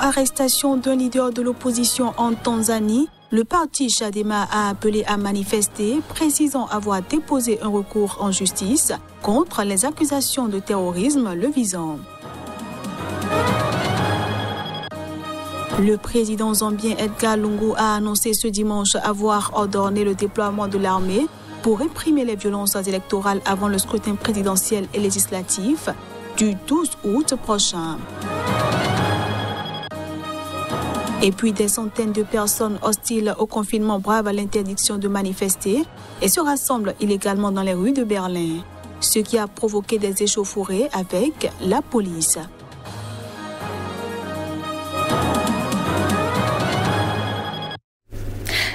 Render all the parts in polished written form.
arrestation d'un leader de l'opposition en Tanzanie, le parti Chadema a appelé à manifester, précisant avoir déposé un recours en justice contre les accusations de terrorisme le visant. Le président zambien Edgar Lungu a annoncé ce dimanche avoir ordonné le déploiement de l'armée pour réprimer les violences électorales avant le scrutin présidentiel et législatif du 12 août prochain. Et puis des centaines de personnes hostiles au confinement bravent l'interdiction de manifester et se rassemblent illégalement dans les rues de Berlin, ce qui a provoqué des échauffourées avec la police.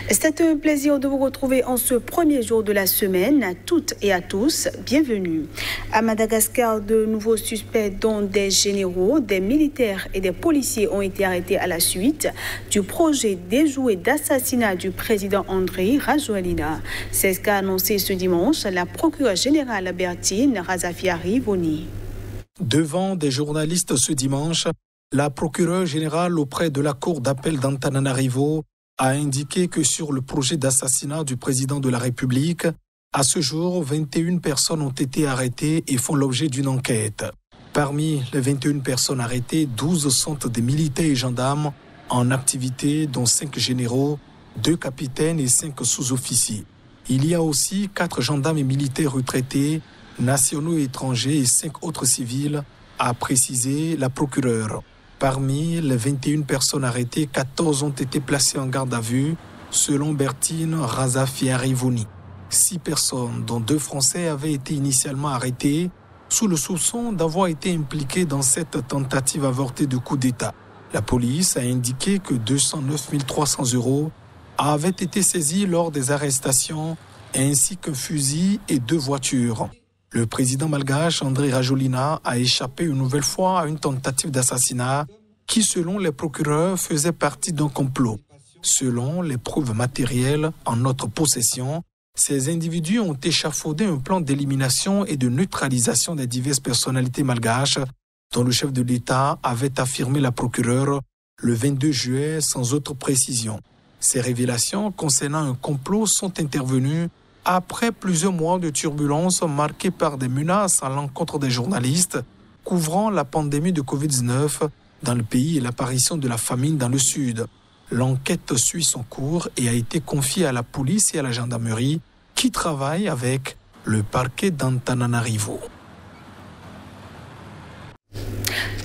C'est un plaisir de vous retrouver en ce premier jour de la semaine. À toutes et à tous, bienvenue. À Madagascar, de nouveaux suspects, dont des généraux, des militaires et des policiers, ont été arrêtés à la suite du projet déjoué d'assassinat du président Andry Rajoelina. C'est ce qu'a annoncé ce dimanche la procureure générale Bertine Razafiari-Voni. Devant des journalistes ce dimanche, la procureure générale auprès de la cour d'appel d'Antananarivo a indiqué que sur le projet d'assassinat du président de la République, à ce jour, 21 personnes ont été arrêtées et font l'objet d'une enquête. Parmi les 21 personnes arrêtées, 12 sont des militaires et gendarmes en activité, dont 5 généraux, 2 capitaines et 5 sous-officiers. Il y a aussi 4 gendarmes et militaires retraités, nationaux et étrangers et 5 autres civils, a précisé la procureure. Parmi les 21 personnes arrêtées, 14 ont été placées en garde à vue, selon Bertine Razafiari-Voni. 6 personnes, dont 2 Français, avaient été initialement arrêtées sous le soupçon d'avoir été impliquées dans cette tentative avortée de coup d'État. La police a indiqué que 209 300 € avaient été saisis lors des arrestations, ainsi qu'un fusil et 2 voitures. Le président malgache Andry Rajoelina a échappé une nouvelle fois à une tentative d'assassinat qui, selon les procureurs, faisait partie d'un complot. Selon les preuves matérielles en notre possession, ces individus ont échafaudé un plan d'élimination et de neutralisation des diverses personnalités malgaches dont le chef de l'État avait affirmé la procureure le 22 juillet sans autre précision. Ces révélations concernant un complot sont intervenues après plusieurs mois de turbulences marquées par des menaces à l'encontre des journalistes couvrant la pandémie de Covid-19 dans le pays et l'apparition de la famine dans le sud. L'enquête suit son cours et a été confiée à la police et à la gendarmerie qui travaillent avec le parquet d'Antananarivo.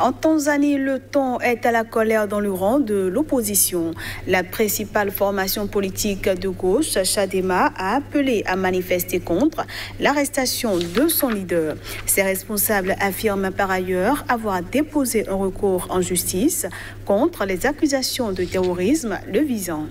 En Tanzanie, le ton est à la colère dans le rang de l'opposition. La principale formation politique de gauche, Chadema, a appelé à manifester contre l'arrestation de son leader. Ses responsables affirment par ailleurs avoir déposé un recours en justice contre les accusations de terrorisme le visant.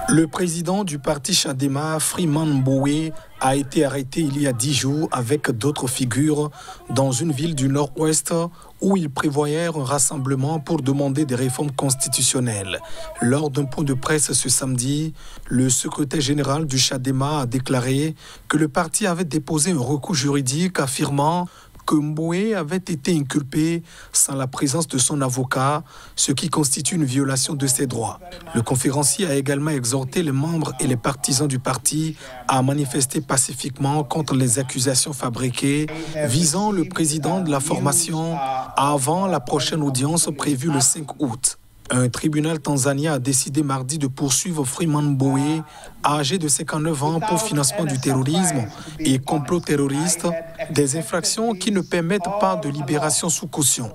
Le président du parti Chadema, Freeman Mbowe, a été arrêté il y a 10 jours avec d'autres figures dans une ville du nord-ouest où il prévoyait un rassemblement pour demander des réformes constitutionnelles. Lors d'un point de presse ce samedi, le secrétaire général du Chadema a déclaré que le parti avait déposé un recours juridique affirmant que Mbowe avait été inculpé sans la présence de son avocat, ce qui constitue une violation de ses droits. Le conférencier a également exhorté les membres et les partisans du parti à manifester pacifiquement contre les accusations fabriquées visant le président de la formation avant la prochaine audience prévue le 5 août. Un tribunal tanzanien a décidé mardi de poursuivre Freeman Mbowe, âgé de 59 ans, pour financement du terrorisme et complot terroriste, des infractions qui ne permettent pas de libération sous caution.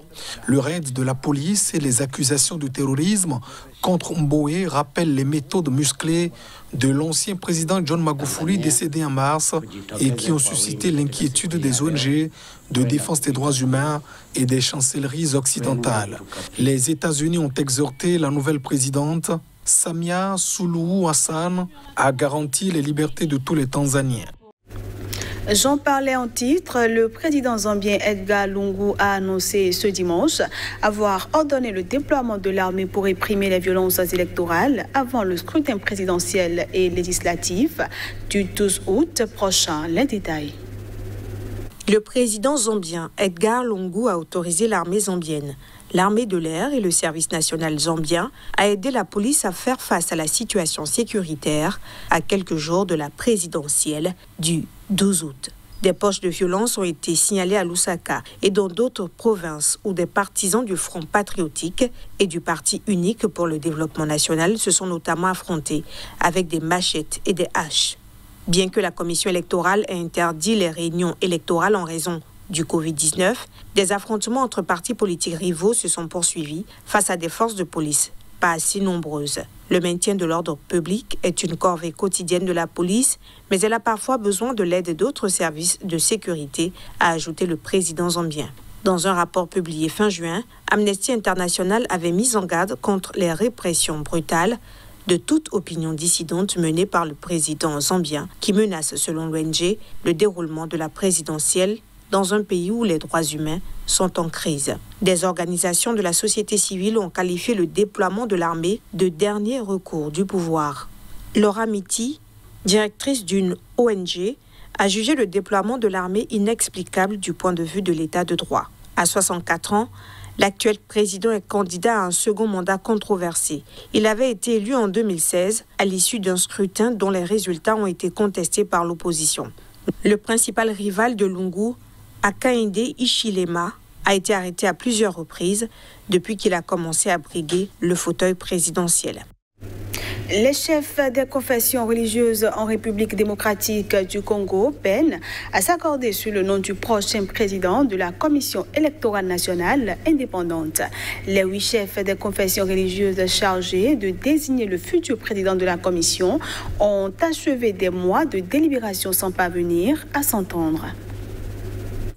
Le raid de la police et les accusations de terrorisme contre Mbowe rappellent les méthodes musclées de l'ancien président John Magufuli, décédé en mars, et qui ont suscité l'inquiétude des ONG de défense des droits humains et des chancelleries occidentales. Les États-Unis ont exhorté la nouvelle présidente, Samia Suluhu Hassan, à garantir les libertés de tous les Tanzaniens. J'en parlais en titre, le président zambien Edgar Lungu a annoncé ce dimanche avoir ordonné le déploiement de l'armée pour réprimer les violences électorales avant le scrutin présidentiel et législatif du 12 août prochain. Les détails. Le président zambien Edgar Lungu a autorisé l'armée zambienne, L'armée de l'air et le service national zambien a aidé la police à faire face à la situation sécuritaire à quelques jours de la présidentielle du 12 août. Des poches de violence ont été signalées à Lusaka et dans d'autres provinces où des partisans du Front patriotique et du Parti unique pour le développement national se sont notamment affrontés avec des machettes et des haches. Bien que la commission électorale ait interdit les réunions électorales en raison du Covid-19, des affrontements entre partis politiques rivaux se sont poursuivis face à des forces de police pas assez nombreuses. Le maintien de l'ordre public est une corvée quotidienne de la police, mais elle a parfois besoin de l'aide d'autres services de sécurité, a ajouté le président zambien. Dans un rapport publié fin juin, Amnesty International avait mis en garde contre les répressions brutales de toute opinion dissidente menée par le président zambien, qui menace, selon l'ONG, le déroulement de la présidentielle dans un pays où les droits humains sont en crise. Des organisations de la société civile ont qualifié le déploiement de l'armée de dernier recours du pouvoir. Laura Miti, directrice d'une ONG, a jugé le déploiement de l'armée inexplicable du point de vue de l'état de droit. À 64 ans, l'actuel président est candidat à un second mandat controversé. Il avait été élu en 2016 à l'issue d'un scrutin dont les résultats ont été contestés par l'opposition. Le principal rival de Lungu, Hakainde Hichilema, a été arrêté à plusieurs reprises depuis qu'il a commencé à briguer le fauteuil présidentiel. Les chefs des confessions religieuses en République démocratique du Congo peinent à s'accorder sur le nom du prochain président de la Commission électorale nationale indépendante. Les 8 chefs des confessions religieuses chargés de désigner le futur président de la Commission ont achevé des mois de délibération sans parvenir à s'entendre.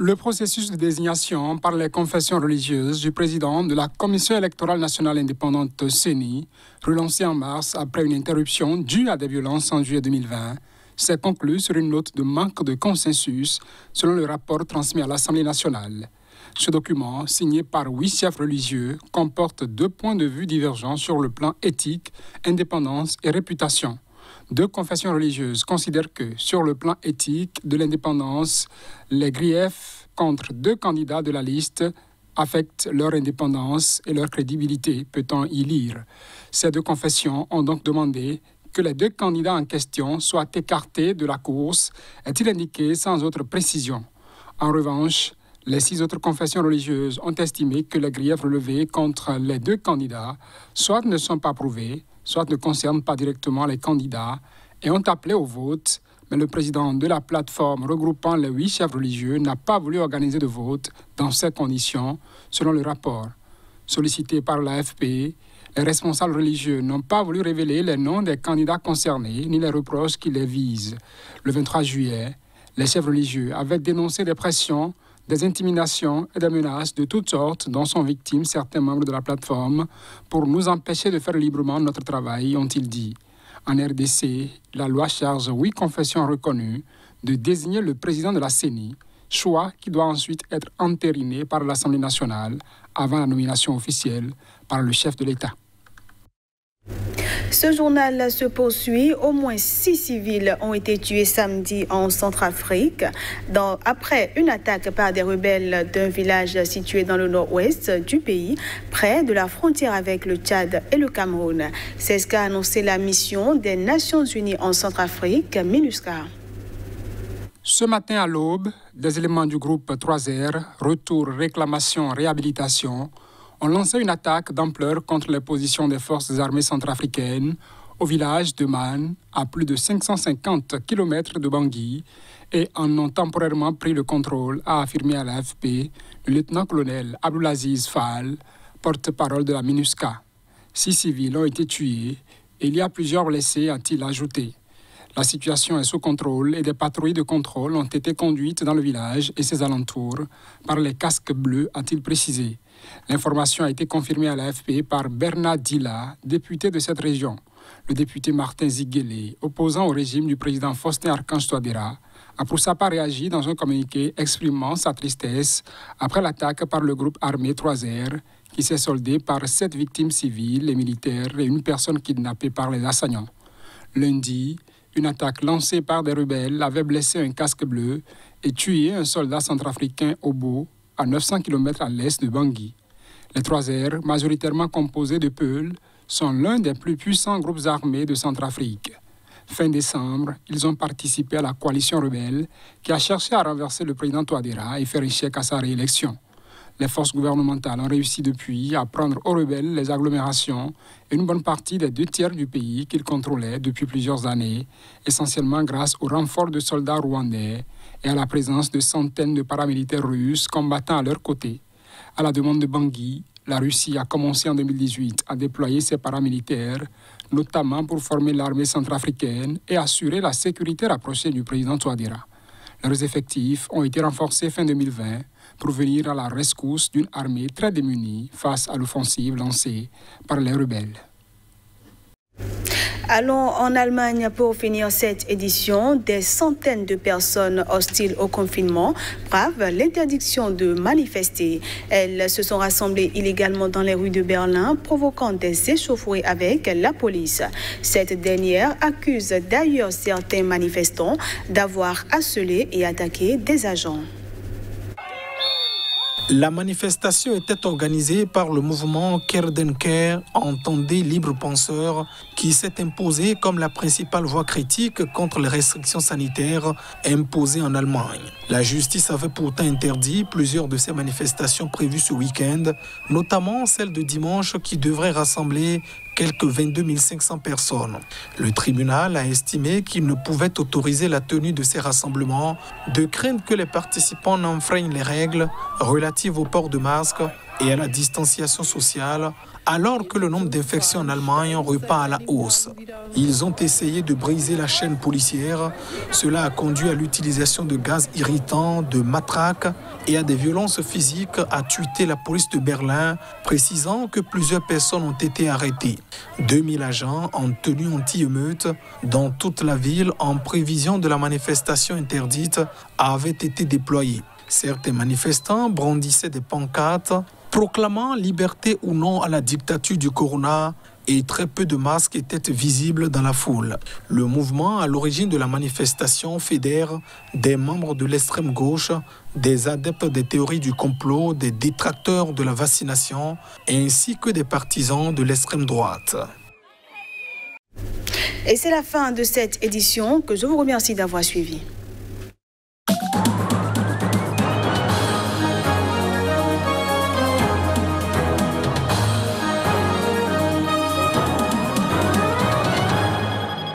Le processus de désignation par les confessions religieuses du président de la Commission électorale nationale indépendante CENI, relancé en mars après une interruption due à des violences en juillet 2020, s'est conclu sur une note de manque de consensus selon le rapport transmis à l'Assemblée nationale. Ce document, signé par 8 chefs religieux, comporte 2 points de vue divergents sur le plan éthique, indépendance et réputation. 2 confessions religieuses considèrent que, sur le plan éthique de l'indépendance, les griefs contre 2 candidats de la liste affectent leur indépendance et leur crédibilité, peut-on y lire. Ces 2 confessions ont donc demandé que les 2 candidats en question soient écartés de la course, est-il indiqué sans autre précision. En revanche, les 6 autres confessions religieuses ont estimé que les griefs relevés contre les 2 candidats soit ne sont pas prouvés, soit ne concernent pas directement les candidats et ont appelé au vote, mais le président de la plateforme regroupant les 8 chefs religieux n'a pas voulu organiser de vote dans ces conditions, selon le rapport. Sollicités par l'AFP, les responsables religieux n'ont pas voulu révéler les noms des candidats concernés ni les reproches qui les visent. Le 23 juillet, les chefs religieux avaient dénoncé des pressions, des intimidations et des menaces de toutes sortes dont sont victimes certains membres de la plateforme pour nous empêcher de faire librement notre travail, ont-ils dit. En RDC, la loi charge 8 confessions reconnues de désigner le président de la CENI, choix qui doit ensuite être entériné par l'Assemblée nationale avant la nomination officielle par le chef de l'État. Ce journal se poursuit. Au moins 6 civils ont été tués samedi en Centrafrique après une attaque par des rebelles d'un village situé dans le nord-ouest du pays, près de la frontière avec le Tchad et le Cameroun. C'est ce qu'a annoncé la mission des Nations Unies en Centrafrique, MINUSCA. Ce matin à l'aube, des éléments du groupe 3R, Retour, Réclamation, Réhabilitation, ont lancé une attaque d'ampleur contre les positions des forces armées centrafricaines au village de Man, à plus de 550 km de Bangui, et en ont temporairement pris le contrôle, a affirmé à l'AFP le lieutenant-colonel Abdoulaziz Fall, porte-parole de la MINUSCA. 6 civils ont été tués et il y a plusieurs blessés, a-t-il ajouté. La situation est sous contrôle et des patrouilles de contrôle ont été conduites dans le village et ses alentours par les casques bleus, a-t-il précisé. L'information a été confirmée à l'AFP par Bernard Dilla, député de cette région. Le député Martin Ziguele, opposant au régime du président Faustin Archange Touadéra, a pour sa part réagi dans un communiqué exprimant sa tristesse après l'attaque par le groupe armé 3R qui s'est soldé par 7 victimes civiles et militaires et une personne kidnappée par les assaillants. Lundi, une attaque lancée par des rebelles avait blessé un casque bleu et tué un soldat centrafricain Obo, à 900 km à l'est de Bangui. Les 3R, majoritairement composés de Peuls, sont l'un des plus puissants groupes armés de Centrafrique. Fin décembre, ils ont participé à la coalition rebelle qui a cherché à renverser le président Touadéra et faire échec à sa réélection. Les forces gouvernementales ont réussi depuis à prendre aux rebelles les agglomérations et une bonne partie des 2/3 du pays qu'ils contrôlaient depuis plusieurs années, essentiellement grâce au renfort de soldats rwandais et à la présence de centaines de paramilitaires russes combattant à leur côté. À la demande de Bangui, la Russie a commencé en 2018 à déployer ses paramilitaires, notamment pour former l'armée centrafricaine et assurer la sécurité rapprochée du président Touadéra. Leurs effectifs ont été renforcés fin 2020 pour venir à la rescousse d'une armée très démunie face à l'offensive lancée par les rebelles. Allons en Allemagne pour finir cette édition. Des centaines de personnes hostiles au confinement bravent l'interdiction de manifester. Elles se sont rassemblées illégalement dans les rues de Berlin, provoquant des échauffourées avec la police. Cette dernière accuse d'ailleurs certains manifestants d'avoir harcelé et attaqué des agents. La manifestation était organisée par le mouvement Kehr den Kehr, entendez libre penseur, qui s'est imposé comme la principale voix critique contre les restrictions sanitaires imposées en Allemagne. La justice avait pourtant interdit plusieurs de ces manifestations prévues ce week-end, notamment celle de dimanche qui devrait rassembler quelques 22 500 personnes. Le tribunal a estimé qu'il ne pouvait autoriser la tenue de ces rassemblements de crainte que les participants n'enfreignent les règles relatives au port de masque et à la distanciation sociale, alors que le nombre d'infections en Allemagne repart à la hausse. Ils ont essayé de briser la chaîne policière. Cela a conduit à l'utilisation de gaz irritants, de matraques et à des violences physiques, a tweeté la police de Berlin, précisant que plusieurs personnes ont été arrêtées. 2000 agents en tenue anti-émeute dans toute la ville en prévision de la manifestation interdite avaient été déployés. Certains manifestants brandissaient des pancartes proclamant liberté ou non à la dictature du corona et très peu de masques étaient visibles dans la foule. Le mouvement à l'origine de la manifestation fédère des membres de l'extrême gauche, des adeptes des théories du complot, des détracteurs de la vaccination ainsi que des partisans de l'extrême droite. Et c'est la fin de cette édition que je vous remercie d'avoir suivi.